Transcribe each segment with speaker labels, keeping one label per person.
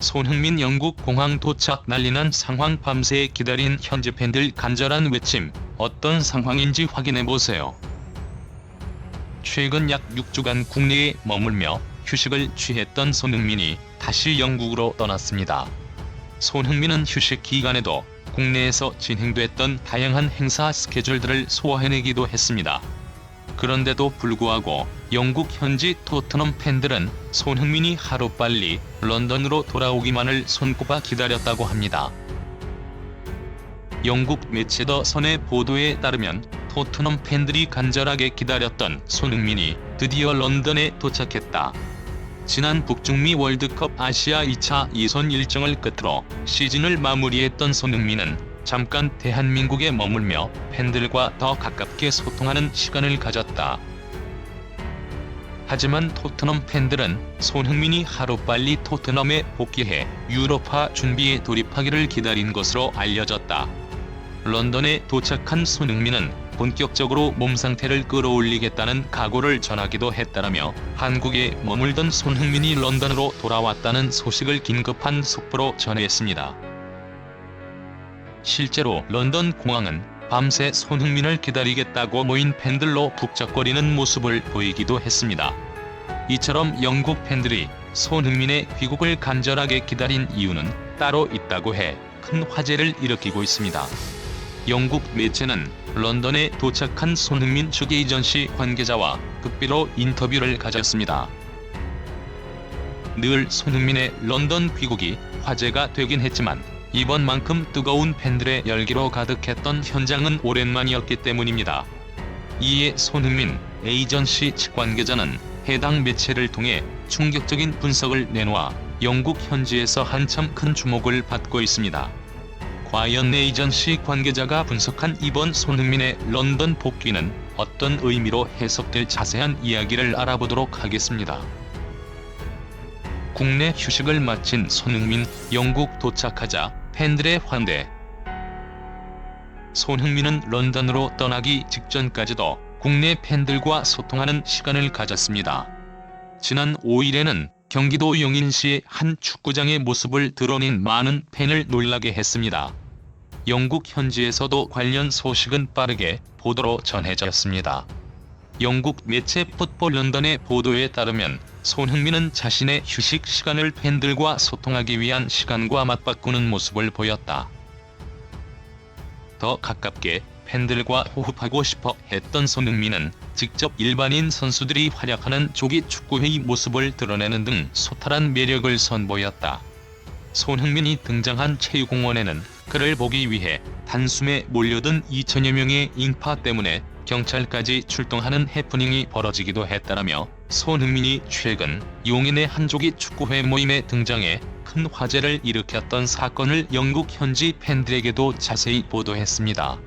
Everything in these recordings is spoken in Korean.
Speaker 1: 손흥민 영국 공항 도착. 난리난 상황. 밤새 기다린 현지 팬들 간절한 외침. 어떤 상황인지 확인해보세요. 최근 약 6주간 국내에 머물며 휴식을 취했던 손흥민이 다시 영국으로 떠났습니다. 손흥민은 휴식 기간에도 국내에서 진행됐던 다양한 행사 스케줄들을 소화해내기도 했습니다. 그런데도 불구하고 영국 현지 토트넘 팬들은 손흥민이 하루빨리 런던으로 돌아오기만을 손꼽아 기다렸다고 합니다. 영국 매체 더 선의 보도에 따르면 토트넘 팬들이 간절하게 기다렸던 손흥민이 드디어 런던에 도착했다. 지난 북중미 월드컵 아시아 2차 예선 일정을 끝으로 시즌을 마무리했던 손흥민은 잠깐 대한민국에 머물며 팬들과 더 가깝게 소통하는 시간을 가졌다. 하지만 토트넘 팬들은 손흥민이 하루빨리 토트넘에 복귀해 유럽파 준비에 돌입하기를 기다린 것으로 알려졌다. 런던에 도착한 손흥민은 본격적으로 몸 상태를 끌어올리겠다는 각오를 전하기도 했다라며 한국에 머물던 손흥민이 런던으로 돌아왔다는 소식을 긴급한 속보로 전했습니다. 실제로 런던 공항은 밤새 손흥민을 기다리겠다고 모인 팬들로 북적거리는 모습을 보이기도 했습니다. 이처럼 영국 팬들이 손흥민의 귀국을 간절하게 기다린 이유는 따로 있다고 해 큰 화제를 일으키고 있습니다. 영국 매체는 런던에 도착한 손흥민 측 에이전시 관계자와 극비로 인터뷰를 가졌습니다. 늘 손흥민의 런던 귀국이 화제가 되긴 했지만 이번만큼 뜨거운 팬들의 열기로 가득했던 현장은 오랜만이었기 때문입니다. 이에 손흥민 에이전시 측 관계자는 해당 매체를 통해 충격적인 분석을 내놓아 영국 현지에서 한참 큰 주목을 받고 있습니다. 과연 에이전시 관계자가 분석한 이번 손흥민의 런던 복귀는 어떤 의미로 해석될 자세한 이야기를 알아보도록 하겠습니다. 국내 휴식을 마친 손흥민 영국 도착하자 팬들의 환대. 손흥민은 런던으로 떠나기 직전까지도 국내 팬들과 소통하는 시간을 가졌습니다. 지난 5일에는 경기도 용인시의 한 축구장의 모습을 드러낸 많은 팬을 놀라게 했습니다. 영국 현지에서도 관련 소식은 빠르게 보도로 전해졌습니다. 영국 매체 풋볼 런던의 보도에 따르면 손흥민은 자신의 휴식 시간을 팬들과 소통하기 위한 시간과 맞바꾸는 모습을 보였다. 더 가깝게 팬들과 호흡하고 싶어 했던 손흥민은 직접 일반인 선수들이 활약하는 조기 축구회의 모습을 드러내는 등 소탈한 매력을 선보였다. 손흥민이 등장한 체육공원에는 그를 보기 위해 단숨에 몰려든 2천여 명의 인파 때문에 경찰까지 출동하는 해프닝이 벌어지기도 했다라며 손흥민이 최근 용인의 한 조기 축구회 모임에 등장해 큰 화제를 일으켰던 사건을 영국 현지 팬들에게도 자세히 보도했습니다.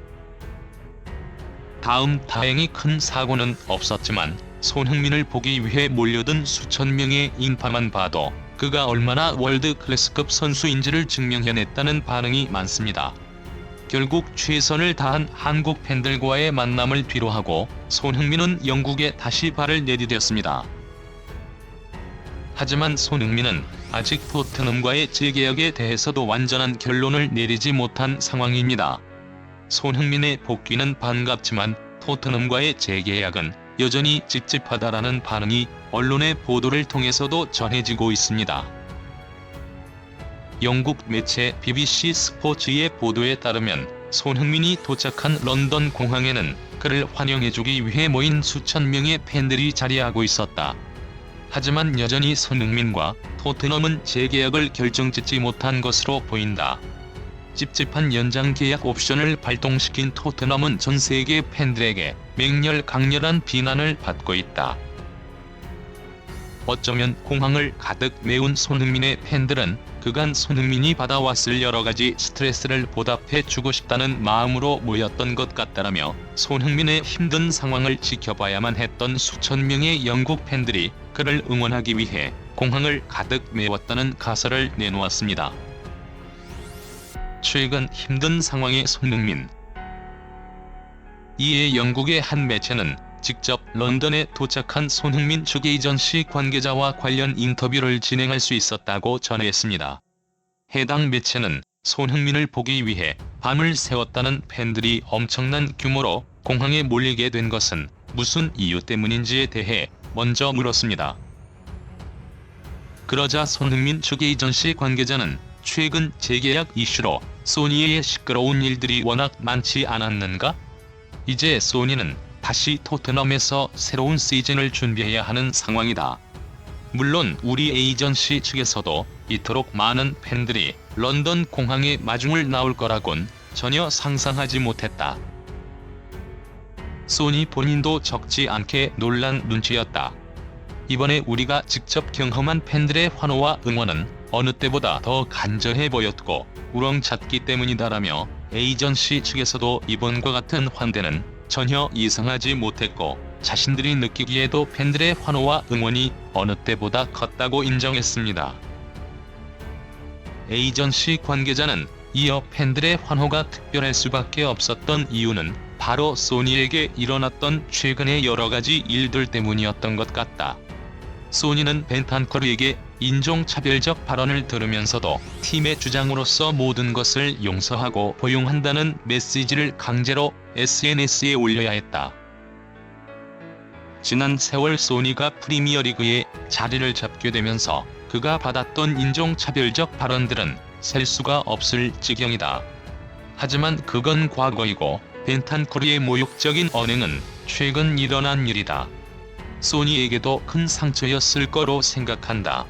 Speaker 1: 다행히 큰 사고는 없었지만 손흥민을 보기 위해 몰려든 수천 명의 인파만 봐도 그가 얼마나 월드 클래스급 선수인지를 증명해냈다는 반응이 많습니다. 결국 최선을 다한 한국 팬들과의 만남을 뒤로하고 손흥민은 영국에 다시 발을 내디뎠습니다. 하지만 손흥민은 아직 토트넘과의 재계약에 대해서도 완전한 결론을 내리지 못한 상황입니다. 손흥민의 복귀는 반갑지만 토트넘과의 재계약은 여전히 찝찝하다라는 반응이 언론의 보도를 통해서도 전해지고 있습니다. 영국 매체 BBC 스포츠의 보도에 따르면 손흥민이 도착한 런던 공항에는 그를 환영해주기 위해 모인 수천 명의 팬들이 자리하고 있었다. 하지만 여전히 손흥민과 토트넘은 재계약을 결정짓지 못한 것으로 보인다. 찝찝한 연장 계약 옵션을 발동시킨 토트넘은 전 세계 팬들에게 강렬한 비난을 받고 있다. 어쩌면 공항을 가득 메운 손흥민의 팬들은 그간 손흥민이 받아왔을 여러가지 스트레스를 보답해주고 싶다는 마음으로 모였던 것 같다라며 손흥민의 힘든 상황을 지켜봐야만 했던 수천 명의 영국 팬들이 그를 응원하기 위해 공항을 가득 메웠다는 가설을 내놓았습니다. 최근 힘든 상황의 손흥민. 이에 영국의 한 매체는 직접 런던에 도착한 손흥민 측 에이전시 관계자와 관련 인터뷰를 진행할 수 있었다고 전했습니다. 해당 매체는 손흥민을 보기 위해 밤을 새웠다는 팬들이 엄청난 규모로 공항에 몰리게 된 것은 무슨 이유 때문인지에 대해 먼저 물었습니다. 그러자 손흥민 측 에이전시 관계자는 최근 재계약 이슈로 소니의 시끄러운 일들이 워낙 많지 않았는가? 이제 소니는 다시 토트넘에서 새로운 시즌을 준비해야 하는 상황이다. 물론 우리 에이전시 측에서도 이토록 많은 팬들이 런던 공항에 마중을 나올 거라곤 전혀 상상하지 못했다. 소니 본인도 적지 않게 놀란 눈치였다. 이번에 우리가 직접 경험한 팬들의 환호와 응원은 어느 때보다 더 간절해 보였고 우렁찼기 때문이다라며 에이전시 측에서도 이번과 같은 환대는 전혀 이상하지 못했고 자신들이 느끼기에도 팬들의 환호와 응원이 어느 때보다 컸다고 인정했습니다. 에이전시 관계자는 이어 팬들의 환호가 특별할 수밖에 없었던 이유는 바로 소니에게 일어났던 최근의 여러가지 일들 때문이었던 것 같다. 소니는 벤탄커르에게 인종차별적 발언을 들으면서도 팀의 주장으로서 모든 것을 용서하고 포용한다는 메시지를 강제로 SNS에 올려야 했다. 지난 4월 소니가 프리미어리그에 자리를 잡게 되면서 그가 받았던 인종차별적 발언들은 셀 수가 없을 지경이다. 하지만 그건 과거이고 벤탄커르의 모욕적인 언행은 최근 일어난 일이다. 소니에게도 큰 상처였을 거로 생각한다.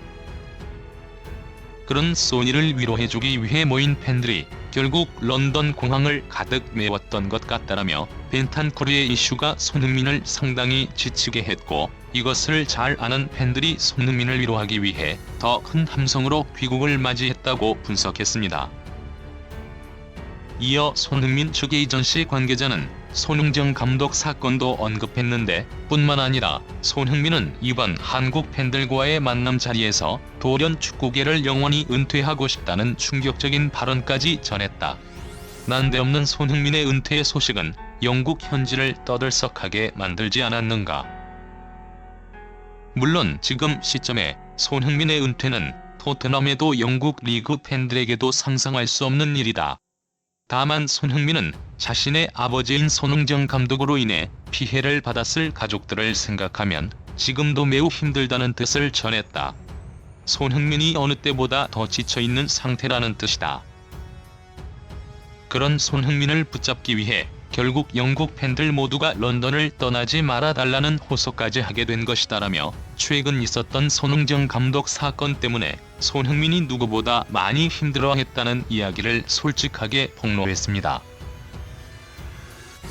Speaker 1: 그런 소니를 위로해주기 위해 모인 팬들이 결국 런던 공항을 가득 메웠던 것 같다라며 벤탄커르의 이슈가 손흥민을 상당히 지치게 했고 이것을 잘 아는 팬들이 손흥민을 위로하기 위해 더 큰 함성으로 귀국을 맞이했다고 분석했습니다. 이어 손흥민 측 에이전시 관계자는 손흥정 감독 사건도 언급했는데 뿐만 아니라 손흥민은 이번 한국 팬들과의 만남 자리에서 돌연 축구계를 영원히 은퇴하고 싶다는 충격적인 발언까지 전했다. 난데없는 손흥민의 은퇴 소식은 영국 현지를 떠들썩하게 만들지 않았는가. 물론 지금 시점에 손흥민의 은퇴는 토트넘에도 영국 리그 팬들에게도 상상할 수 없는 일이다. 다만 손흥민은 자신의 아버지인 손흥정 감독으로 인해 피해를 받았을 가족들을 생각하면 지금도 매우 힘들다는 뜻을 전했다. 손흥민이 어느 때보다 더 지쳐있는 상태라는 뜻이다. 그런 손흥민을 붙잡기 위해 결국 영국 팬들 모두가 런던을 떠나지 말아달라는 호소까지 하게 된 것이다라며 최근 있었던 손흥정 감독 사건 때문에 손흥민이 누구보다 많이 힘들어했다는 이야기를 솔직하게 폭로했습니다.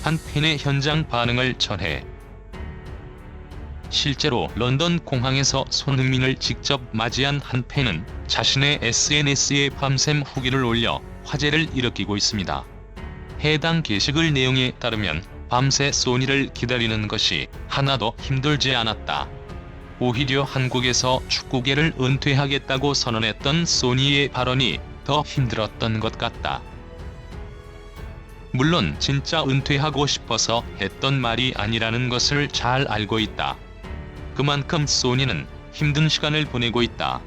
Speaker 1: 한 팬의 현장 반응을 전해 실제로 런던 공항에서 손흥민을 직접 맞이한 한 팬은 자신의 SNS에 밤샘 후기를 올려 화제를 일으키고 있습니다. 해당 게시글 내용에 따르면 밤새 소니를 기다리는 것이 하나도 힘들지 않았다. 오히려 한국에서 축구계를 은퇴하겠다고 선언했던 소니의 발언이 더 힘들었던 것 같다. 물론 진짜 은퇴하고 싶어서 했던 말이 아니라는 것을 잘 알고 있다. 그만큼 소니는 힘든 시간을 보내고 있다.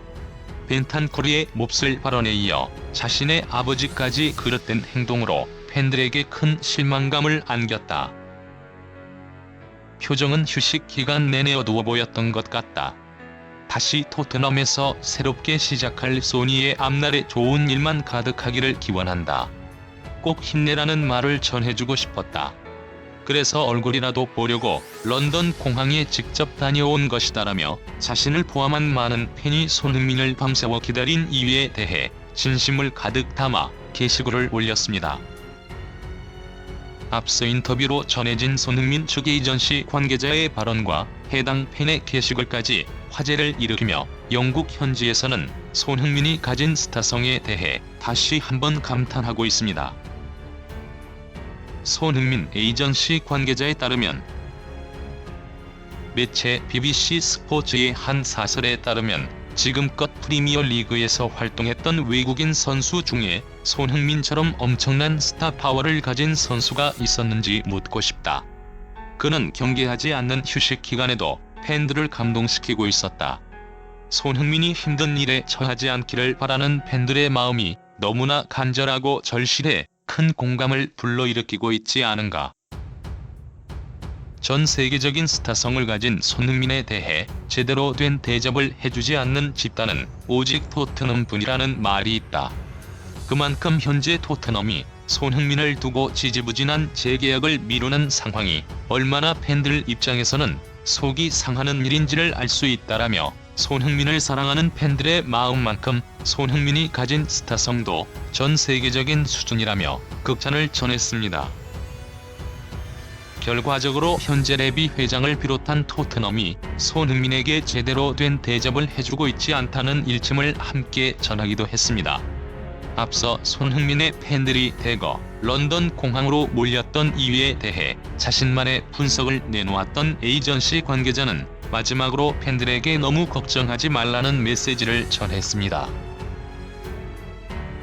Speaker 1: 벤탄커르의 몹쓸 발언에 이어 자신의 아버지까지 그릇된 행동으로 팬들에게 큰 실망감을 안겼다. 표정은 휴식 기간 내내 어두워 보였던 것 같다. 다시 토트넘에서 새롭게 시작할 소니의 앞날에 좋은 일만 가득하기를 기원한다. 꼭 힘내라는 말을 전해주고 싶었다. 그래서 얼굴이라도 보려고 런던 공항에 직접 다녀온 것이다라며 자신을 포함한 많은 팬이 손흥민을 밤새워 기다린 이유에 대해 진심을 가득 담아 게시글을 올렸습니다. 앞서 인터뷰로 전해진 손흥민 측 에이전시 관계자의 발언과 해당 팬의 게시글까지 화제를 일으키며 영국 현지에서는 손흥민이 가진 스타성에 대해 다시 한번 감탄하고 있습니다. 손흥민 에이전시 관계자에 따르면 매체 BBC 스포츠의 한 사설에 따르면 지금껏 프리미어 리그에서 활동했던 외국인 선수 중에 손흥민처럼 엄청난 스타 파워를 가진 선수가 있었는지 묻고 싶다. 그는 경계하지 않는 휴식 기간에도 팬들을 감동시키고 있었다. 손흥민이 힘든 일에 처하지 않기를 바라는 팬들의 마음이 너무나 간절하고 절실해 큰 공감을 불러일으키고 있지 않은가. 전 세계적인 스타성을 가진 손흥민에 대해 제대로 된 대접을 해주지 않는 집단은 오직 토트넘뿐이라는 말이 있다. 그만큼 현재 토트넘이 손흥민을 두고 지지부진한 재계약을 미루는 상황이 얼마나 팬들 입장에서는 속이 상하는 일인지를 알 수 있다라며 손흥민을 사랑하는 팬들의 마음만큼 손흥민이 가진 스타성도 전 세계적인 수준이라며 극찬을 전했습니다. 결과적으로 현재 레비 회장을 비롯한 토트넘이 손흥민에게 제대로 된 대접을 해주고 있지 않다는 일침을 함께 전하기도 했습니다. 앞서 손흥민의 팬들이 대거 런던 공항으로 몰렸던 이유에 대해 자신만의 분석을 내놓았던 에이전시 관계자는 마지막으로 팬들에게 너무 걱정하지 말라는 메시지를 전했습니다.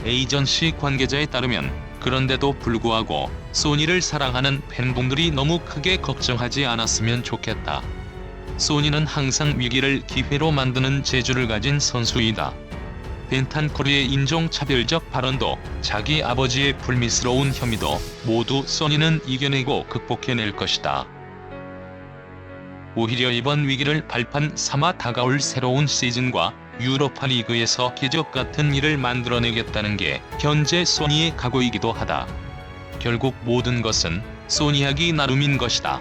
Speaker 1: 에이전시 관계자에 따르면 그런데도 불구하고 소니를 사랑하는 팬분들이 너무 크게 걱정하지 않았으면 좋겠다. 소니는 항상 위기를 기회로 만드는 재주를 가진 선수이다. 벤탄쿠르의 인종차별적 발언도 자기 아버지의 불미스러운 혐의도 모두 소니는 이겨내고 극복해낼 것이다. 오히려 이번 위기를 발판 삼아 다가올 새로운 시즌과 유로파 리그에서 기적 같은 일을 만들어내겠다는 게 현재 소니의 각오이기도 하다. 결국 모든 것은 소니하기 나름인 것이다.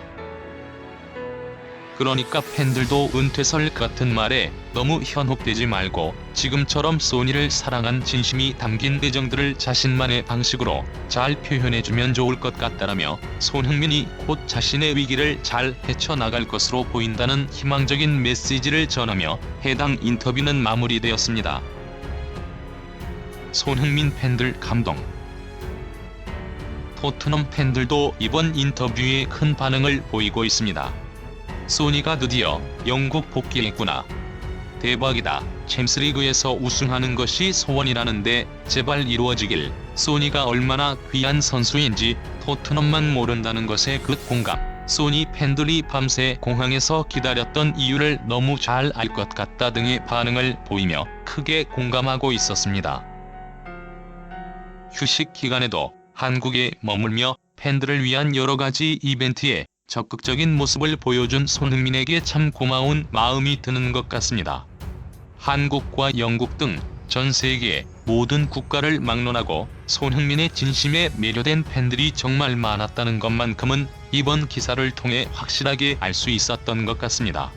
Speaker 1: 그러니까 팬들도 은퇴설 같은 말에 너무 현혹되지 말고 지금처럼 소니를 사랑한 진심이 담긴 애정들을 자신만의 방식으로 잘 표현해주면 좋을 것 같다라며 손흥민이 곧 자신의 위기를 잘 헤쳐나갈 것으로 보인다는 희망적인 메시지를 전하며 해당 인터뷰는 마무리되었습니다. 손흥민 팬들 감동. 토트넘 팬들도 이번 인터뷰에 큰 반응을 보이고 있습니다. 소니가 드디어 영국 복귀했구나. 대박이다. 챔스리그에서 우승하는 것이 소원이라는데 제발 이루어지길. 소니가 얼마나 귀한 선수인지 토트넘만 모른다는 것에 그 공감. 소니 팬들이 밤새 공항에서 기다렸던 이유를 너무 잘 알 것 같다 등의 반응을 보이며 크게 공감하고 있었습니다. 휴식 기간에도 한국에 머물며 팬들을 위한 여러 가지 이벤트에 적극적인 모습을 보여준 손흥민에게 참 고마운 마음이 드는 것 같습니다. 한국과 영국 등 전 세계의 모든 국가를 막론하고 손흥민의 진심에 매료된 팬들이 정말 많았다는 것만큼은 이번 기사를 통해 확실하게 알 수 있었던 것 같습니다.